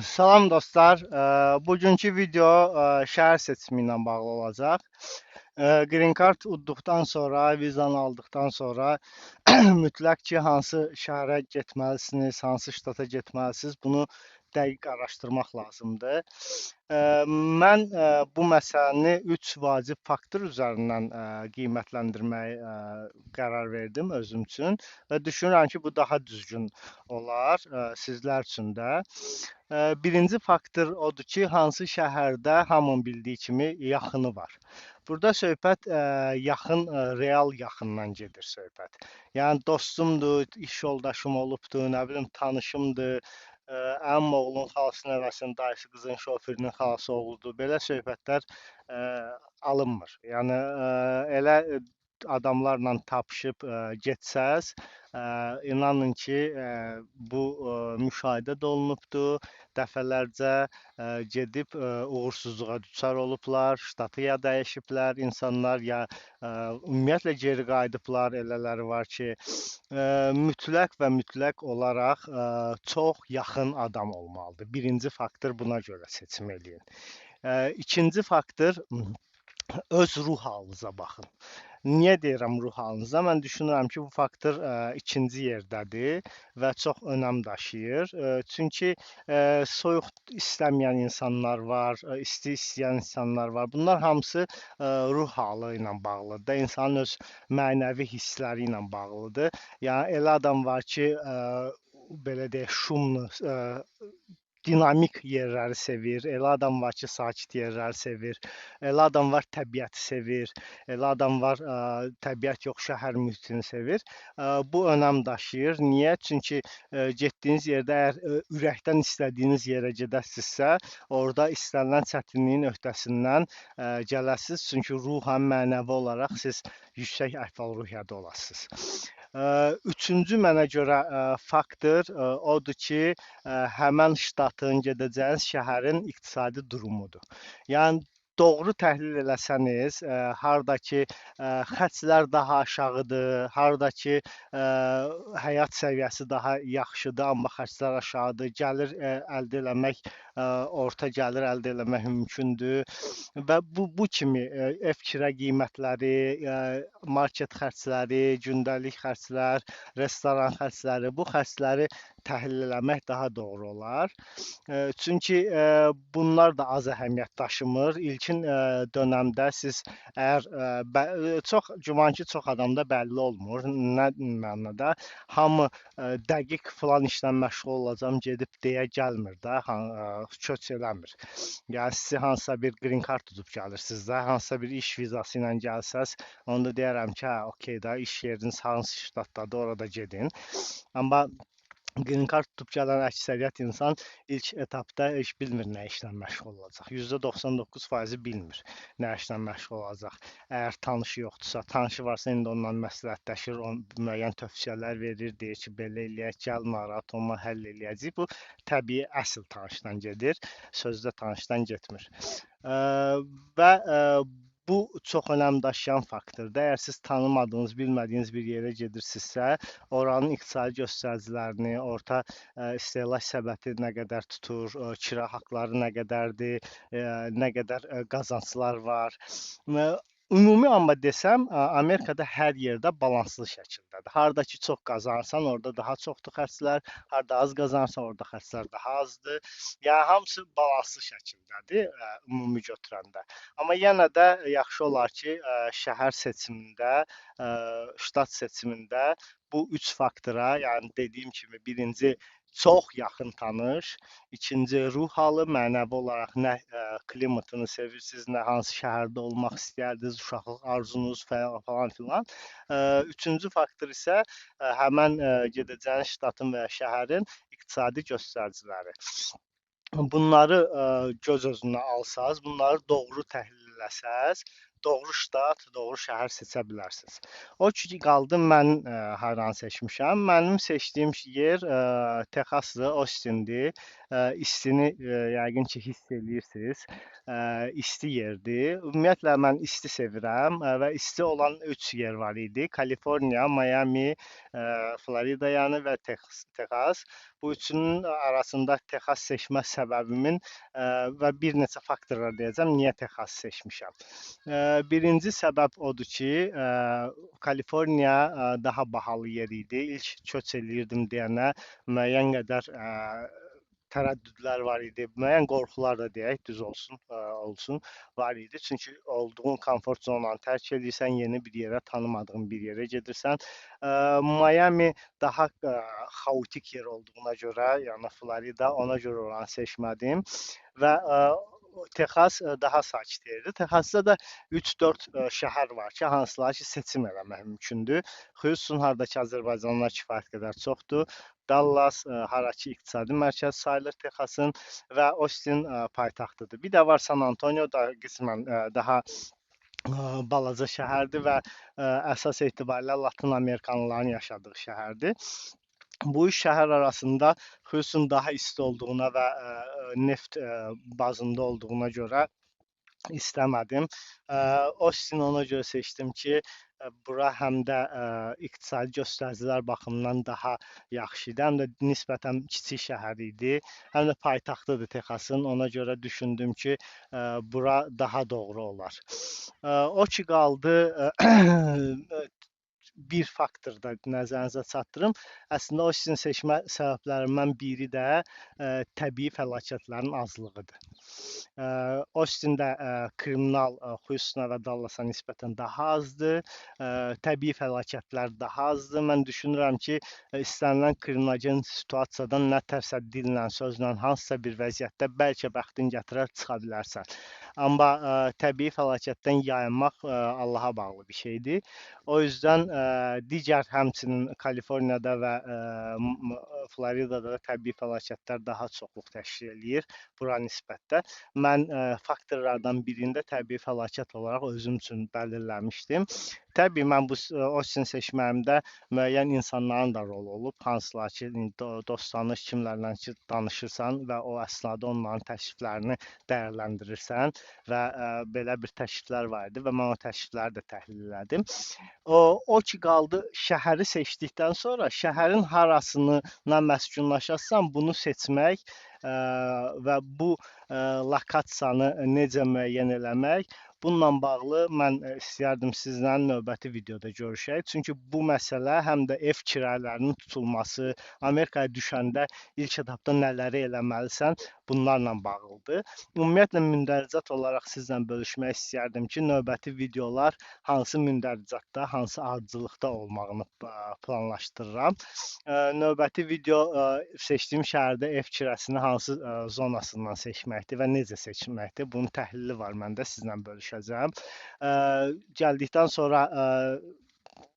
Salam dostlar. Bugünkü video şəhər seçimi ilə bağlı olacaq. Green Card udduqdan sonra, vizanı aldıqdan sonra mütləq ki, hansı şəhərə getməlisiniz, hansı ştata getməlisiniz, bunu dəqiq araşdırmaq lazımdır. Mən bu məsələni 3 vacib faktor üzərindən qiymətləndirməyə qərar verdim özüm üçün və düşünürəm ki, bu daha düzgün olar sizlər üçün də. Birinci faktor odur ki, hansı şəhərdə hamının bildiyi kimi yaxını var. Burada söhbət yaxın, real yaxından gedir söhbət. Yəni dostumdur, iş yoldaşım olubdur, nə bilim tanışımdır, əmim oğlunun xalasının nəvəsinin dayısı qızın şoferinin xalası oğludur. Belə söhbətlər alınmır. Yəni elə adamlarla tapışıb getsəz, inanın ki, bu müşahidə də olunubdur. Dəfələrcə gedib uğursuzluğa düçar olublar, ştatı ya dəyişiblər insanlar, ya ümumiyyətlə geri qayıdıblar. Elələri var ki, mütləq və mütləq olaraq çox yaxın adam olmalıdır. Birinci faktor buna görə seçim eləyin. İkinci faktor öz ruh halınıza baxın. Niyə deyirəm ruh halınıza? Mən düşünürəm ki, bu faktor ikinci yerdədir və çox önəm daşıyır. Çünki soyuq istəməyən insanlar var, isti istəyən insanlar var. Bunlar hamısı ruh halı ilə bağlıdır. İnsanın öz mənəvi hissləri ilə bağlıdır. Yəni elə adam var ki, belə deyək, şumlu, dinamik yerləri sevir. Elə adam var ki, sakit yerləri sevir. Elə adam var təbiəti sevir. Elə adam var təbiət yox, şəhər mühitini sevir. Bu önəm daşıyır. Niyə? Çünki getdiyiniz yerdə əgər ürəkdən istədiyiniz yerə gedəsinizsə, orada istənilən çətinliyin öhdəsindən gələsiniz. Çünki ruhan, mənəvi olaraq siz yüksək əhval-ruhiyyədə olasınız. Üçüncü mənə görə faktor odur ki, həmən ştatın, gedəcəyiniz şəhərin iqtisadi durumudur. Yəni doğru təhlil eləsəniz, hardakı xərclər daha aşağıdır, hardakı həyat səviyyəsi daha yaxşıdır, amma xərclər aşağıdır, gəlir əldə eləmək, orta gəlir əldə eləmək mümkündür və bu kimi ev kira qiymətləri, market xərcləri, gündəlik xərclər, restoran xərcləri, bu xərcləri təhlil eləmək daha doğru olar. Çünki bunlar da az əhəmiyyət daşımır. İlkin dönəmdə siz əgər çox güman ki, çox adamda bəlli olmur. Nə mənada? Hamı dəqiq filan işlə məşğul olacam, gedib deyə gəlmir də, köç eləmir. Yəni sizi hansısa bir green card tutub gəlirsiniz də, hansısa bir iş vizası ilə gəlsəz, onda deyərəm ki, hə, okey də, iş yeriniz hansı ştatdadır, orada gedin. Amma green card tutub gələn əksəriyyət insan ilk etapda heç bilmir nə işlə məşğul olacaq. %99% bilmir nə işlə məşğul olacaq. Əgər tanışı yoxdursa, tanışı varsa indi ondan məsləhətləşir, müəyyən tövsiyələr verir, deyir ki, belə eləyək, gəl narahat olma, həll eləyəcək. Bu təbii əsl tanışdan gedir, sözdə tanışdan getmir. Və bu çox önəm daşıyan faktordur. Əgər siz tanımadığınız, bilmədiyiniz bir yerə gedirsinizsə, oranın iqtisadi göstəricilərini, orta istehlak səbəti nə qədər tutur, kira haqqları nə qədərdir, nə qədər qazanclar var. Ümumi amma desəm, Amerikada hər yerdə balanslı şəkildədir. Harda ki, çox qazanırsan, orada daha çoxdur xərclər, harda az qazanırsan, orada xərclər daha azdır. Yəni hamısı balanslı şəkildədir ümumi götürəndə. Amma yenə də yaxşı olar ki, şəhər seçimində, ştat seçimində bu üç faktora, yəni dediyim kimi, birinci çox yaxın tanış, ikinci ruh halı, mənəvi olaraq nə klimatını sevirsiniz, nə hansı şəhərdə olmaq istəyərdiniz, uşaqlıq arzunuz falan filan. Üçüncü faktor isə həmən gedəcəyiniz ştatın və ya şəhərin iqtisadi göstəriciləri. Bunları göz özünə alsaz, bunları doğru təhlil eləsəz, doğru ştat, doğru şəhər seçə bilərsiniz. O ki, qaldı mən haranı seçmişəm. Mənim seçdiyim yer Texasdır, Austindir. istini yəqin ki, hiss eləyirsiniz. İsti yerdir. Ümumiyyətlə mən isti sevirəm və isti olan 3 yer var idi. Kaliforniya, Miami, Florida yəni və Texas. Bu üçünün arasında Texas seçmə səbəbimin və bir neçə faktorlar deyəcəm, niyə Texas seçmişəm. Birinci səbəb odur ki, Kaliforniya daha bahalı yer idi. İlk köç eləyirdim deyənə müəyyən qədər tərəddüdlər var idi. Müəyyən qorxular da deyək, düz olsun, var idi. Çünki olduğun komfort zonanı tərk edirsən, yeni bir yerə, tanımadığın bir yerə gedirsən. Miami daha xaotik yer olduğuna görə, yəni Florida, ona görə oranı seçmədim və Texas daha sakit yerdir. Texasda da 3-4 şəhər var ki, hansılar ki, seçim eləmək mümkündür. Houston, hardakı Azərbaycanlılar kifayət qədər çoxdur. Dallas, hara ki, iqtisadi mərkəz sayılır Texasın və Austin paytaxtıdır. Bir də var San Antonio da qismən daha balaca şəhərdir və əsas etibarilə Latin Amerikanlıların yaşadığı şəhərdir. Bu üç şəhər arasında Houston daha isti olduğuna və neft bazında olduğuna görə istəmədim. Austin ona görə seçdim ki, bura həm də iqtisadi göstəricilər baxımından daha yaxşı idi, həm də nisbətən kiçik şəhər idi, həm də paytaxtıdır Texasın. Ona görə düşündüm ki, bura daha doğru olar. O ki qaldı bir faktor da nəzərinizə çatdırım. Əslində Austin seçmə səbəblərindən biri də təbii fəlakətlərin azlığıdır. Austin-də kriminal Houston və Dallasa nisbətən daha azdır. Təbii fəlakətlər daha azdır. Mən düşünürəm ki, istənilən kriminogen situasiyadan nə tərsə dillə, sözlə, hansısa bir vəziyyətdə bəlkə bəxtin gətirər, çıxa bilərsən. Amma təbii fəlakətdən yayınmaq Allaha bağlı bir şeydir. O yüzden digər həmçinin Kaliforniyada və Floridada da təbii fəlakətlər daha çoxluq təşkil eləyir bura nisbətdə. Mən faktorlardan birində təbii fəlakət olaraq özüm üçün belirləmişdim. Təbii mən bu Austin seçməyimdə müəyyən insanların da rolu olub. Hansılar ki, dost-tanış kimlərlə ki danışırsan və o əsnada onların təkliflərini dəyərləndirirsən və belə bir təkliflər var idi və mən o təklifləri də təhlil elədim. O ki qaldı şəhəri seçdikdən sonra şəhərin harasına məskunlaşarsan bunu seçmək və bu lokasiyanı necə müəyyən eləmək, bununla bağlı mən istəyərdim sizlə növbəti videoda görüşək. Çünki bu məsələ həm də ev kiralərinin tutulması, Amerikaya düşəndə ilk etapda nələri eləməlisən, bunlarla bağlıdır. Ümumiyyətlə mündəricət olaraq sizlə bölüşmək istəyərdim ki, növbəti videolar hansı mündəricətdə, hansı ardıcılıqda olmağını planlaşdırıram. Növbəti video seçdiyim şəhərdə ev kirasını hansı zonasından seçməkdir və necə seçməkdir. Bunun təhlili var məndə, sizlə bölüşəcəm. Gəldikdən sonra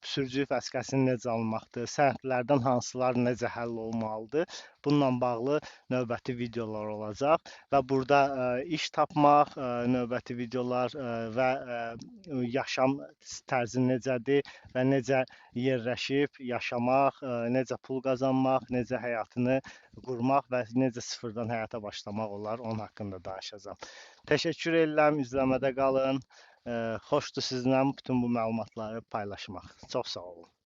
sürücü vəsiqəsini necə almaqdır, sənədlərdən hansılar necə həll olmalıdır. Bununla bağlı növbəti videolar olacaq və burada iş tapmaq, növbəti videolar və yaşam tərzi necədir və necə yerləşib yaşamaq, necə pul qazanmaq, necə həyatını qurmaq və necə sıfırdan həyata başlamaq olar, onun haqqında danışacağam. Təşəkkür edirəm, izləmədə qalın. Xoşdur sizlə bütün bu məlumatları paylaşmaq. Çox sağ olun.